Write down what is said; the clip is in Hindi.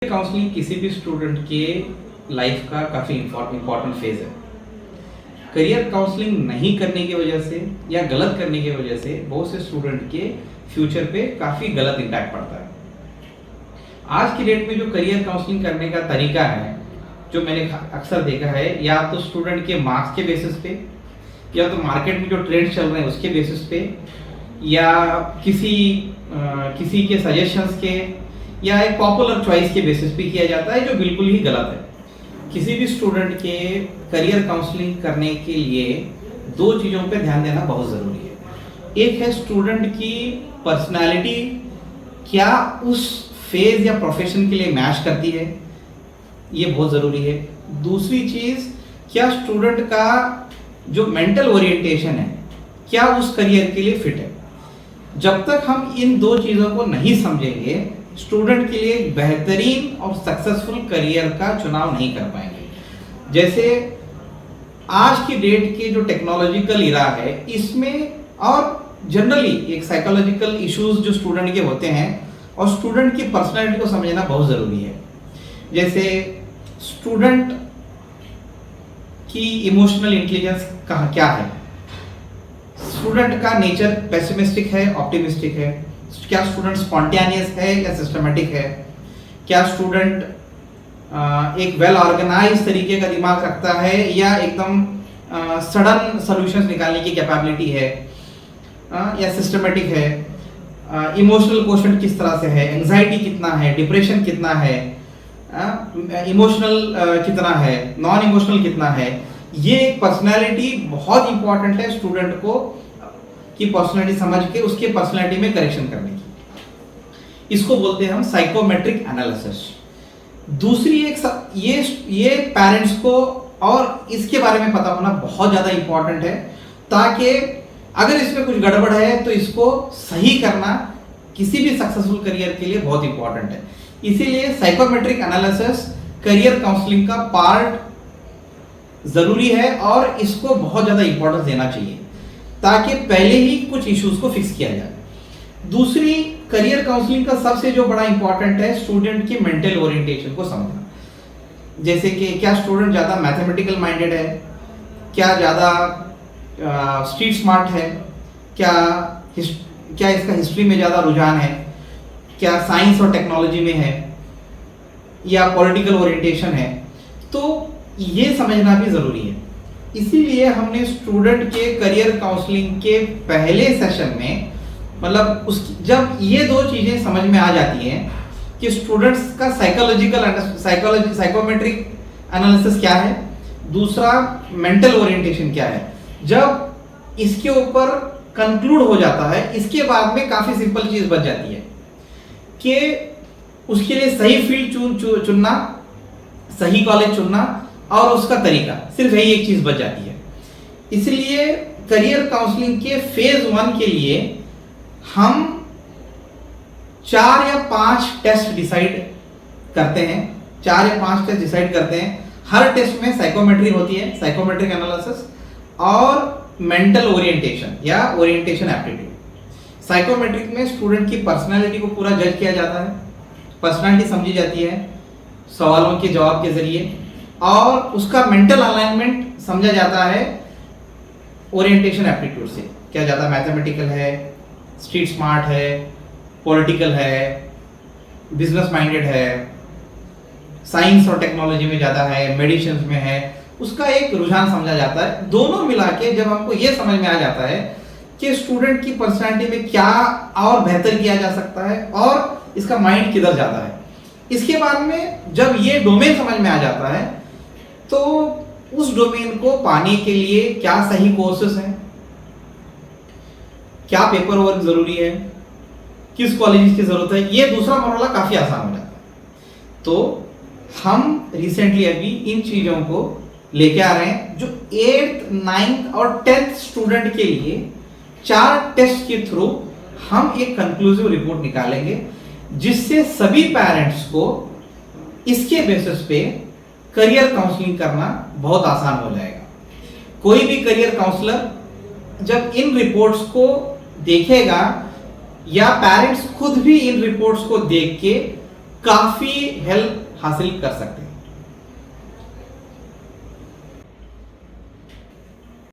काउंसलिंग किसी भी स्टूडेंट के लाइफ का काफ़ी इम्पोर्टेंट फेज है। करियर काउंसलिंग नहीं करने की वजह से या गलत करने की वजह से बहुत से स्टूडेंट के फ्यूचर पे काफ़ी गलत इम्पैक्ट पड़ता है। आज की डेट में जो करियर काउंसलिंग करने का तरीका है, जो मैंने अक्सर देखा है, या तो स्टूडेंट के मार्क्स के बेसिस पे, या तो मार्केट में जो ट्रेंड चल रहे हैं उसके बेसिस पे, या किसी के सजेशंस के, या एक पॉपुलर चॉइस के बेसिस पे किया जाता है, जो बिल्कुल ही गलत है। किसी भी स्टूडेंट के करियर काउंसलिंग करने के लिए दो चीज़ों पे ध्यान देना बहुत ज़रूरी है। एक है स्टूडेंट की पर्सनालिटी क्या उस फेज या प्रोफेशन के लिए मैच करती है, ये बहुत ज़रूरी है। दूसरी चीज़, क्या स्टूडेंट का जो मेंटल ओरिएंटेशन है क्या उस करियर के लिए फिट है। जब तक हम इन दो चीज़ों को नहीं समझेंगे, स्टूडेंट के लिए बेहतरीन और सक्सेसफुल करियर का चुनाव नहीं कर पाएंगे। जैसे आज की डेट के जो टेक्नोलॉजिकल इरा है, इसमें और जनरली एक साइकोलॉजिकल इश्यूज जो स्टूडेंट के होते हैं, और स्टूडेंट की पर्सनैलिटी को समझना बहुत ज़रूरी है। जैसे स्टूडेंट की इमोशनल इंटेलिजेंस क्या है, स्टूडेंट का नेचर पेसिमिस्टिक है, ऑप्टिमिस्टिक है, क्या स्टूडेंट स्पॉन्टेनियस है या सिस्टमेटिक है, क्या स्टूडेंट एक वेल ऑर्गेनाइज तरीके का दिमाग रखता है या एकदम सडन सॉल्यूशंस निकालने की कैपेबिलिटी है, या सिस्टमेटिक है, इमोशनल क्वोशंट किस तरह से है, एंजाइटी कितना है, डिप्रेशन कितना है, इमोशनल कितना है, नॉन इमोशनल कितना है। ये एक पर्सनैलिटी बहुत इंपॉर्टेंट है स्टूडेंट को की पर्सनैलिटी समझ के उसके पर्सनैलिटी में करेक्शन करने की। इसको बोलते हैं हम साइकोमेट्रिक एनालिसिस। दूसरी एक ये पेरेंट्स को और इसके बारे में पता होना बहुत ज़्यादा इंपॉर्टेंट है, ताकि अगर इसमें कुछ गड़बड़ है तो इसको सही करना किसी भी सक्सेसफुल करियर के लिए बहुत इंपॉर्टेंट है। इसीलिए साइकोमेट्रिक एनालिसिस करियर काउंसलिंग का पार्ट ज़रूरी है और इसको बहुत ज़्यादा इंपॉर्टेंस देना चाहिए, ताकि पहले ही कुछ इश्यूज को फिक्स किया जाए। दूसरी, करियर काउंसलिंग का सबसे जो बड़ा इंपॉर्टेंट है स्टूडेंट की मेंटल ओरिएंटेशन को समझना। जैसे कि क्या स्टूडेंट ज़्यादा मैथमेटिकल माइंडेड है, क्या ज़्यादा स्ट्रीट स्मार्ट है, क्या इसका हिस्ट्री में ज़्यादा रुझान है, क्या साइंस और टेक्नोलॉजी में है, या पॉलिटिकल ओरिएंटेशन है। तो ये समझना भी ज़रूरी है। इसीलिए हमने स्टूडेंट के करियर काउंसलिंग के पहले सेशन में, मतलब जब ये दो चीज़ें समझ में आ जाती हैं कि स्टूडेंट्स का साइकोमेट्रिक एनालिसिस क्या है, दूसरा मेंटल ओरिएंटेशन क्या है, जब इसके ऊपर कंक्लूड हो जाता है, इसके बाद में काफ़ी सिंपल चीज़ बच जाती है कि उसके लिए सही फील्ड चुनना, सही कॉलेज चुनना और उसका तरीका, सिर्फ यही एक चीज़ बच जाती है। इसलिए करियर काउंसलिंग के फेज 1 के लिए हम 4 या 5 टेस्ट डिसाइड करते हैं, 4 या 5 टेस्ट डिसाइड करते हैं। हर टेस्ट में साइकोमेट्री होती है, साइकोमेट्रिक एनालिसिस, और मेंटल ओरिएंटेशन या ओरिएंटेशन एप्टीट्यूड। साइकोमेट्रिक में स्टूडेंट की पर्सनालिटी को पूरा जज किया जाता है, पर्सनालिटी समझी जाती है सवालों के जवाब के जरिए, और उसका मेंटल अलाइनमेंट समझा जाता है ओरिएंटेशन एप्टीट्यूड से। क्या ज़्यादा मैथमेटिकल है, स्ट्रीट स्मार्ट है, पॉलिटिकल है, बिजनेस माइंडेड है, साइंस और टेक्नोलॉजी में ज़्यादा है, मेडिसिन में है, उसका एक रुझान समझा जाता है। दोनों मिला के जब हमको ये समझ में आ जाता है कि स्टूडेंट की पर्सनैलिटी में क्या और बेहतर किया जा सकता है और इसका माइंड किधर जाता है, इसके बाद में जब ये डोमेन समझ में आ जाता है, तो उस डोमेन को पाने के लिए क्या सही कोर्सेस हैं, क्या पेपर वर्क जरूरी है, किस कॉलेज की जरूरत है, ये दूसरा मरहला काफी आसान हो जाता है। तो हम रिसेंटली अभी इन चीजों को लेके आ रहे हैं, जो 8th, 9th और 10th स्टूडेंट के लिए 4 टेस्ट के थ्रू हम एक कंक्लूसिव रिपोर्ट निकालेंगे, जिससे सभी पेरेंट्स को इसके बेसिस पे करियर काउंसलिंग करना बहुत आसान हो जाएगा। कोई भी करियर काउंसलर जब इन रिपोर्ट्स को देखेगा, या पेरेंट्स खुद भी इन रिपोर्ट्स को देख के काफी हेल्प हासिल कर सकते हैं।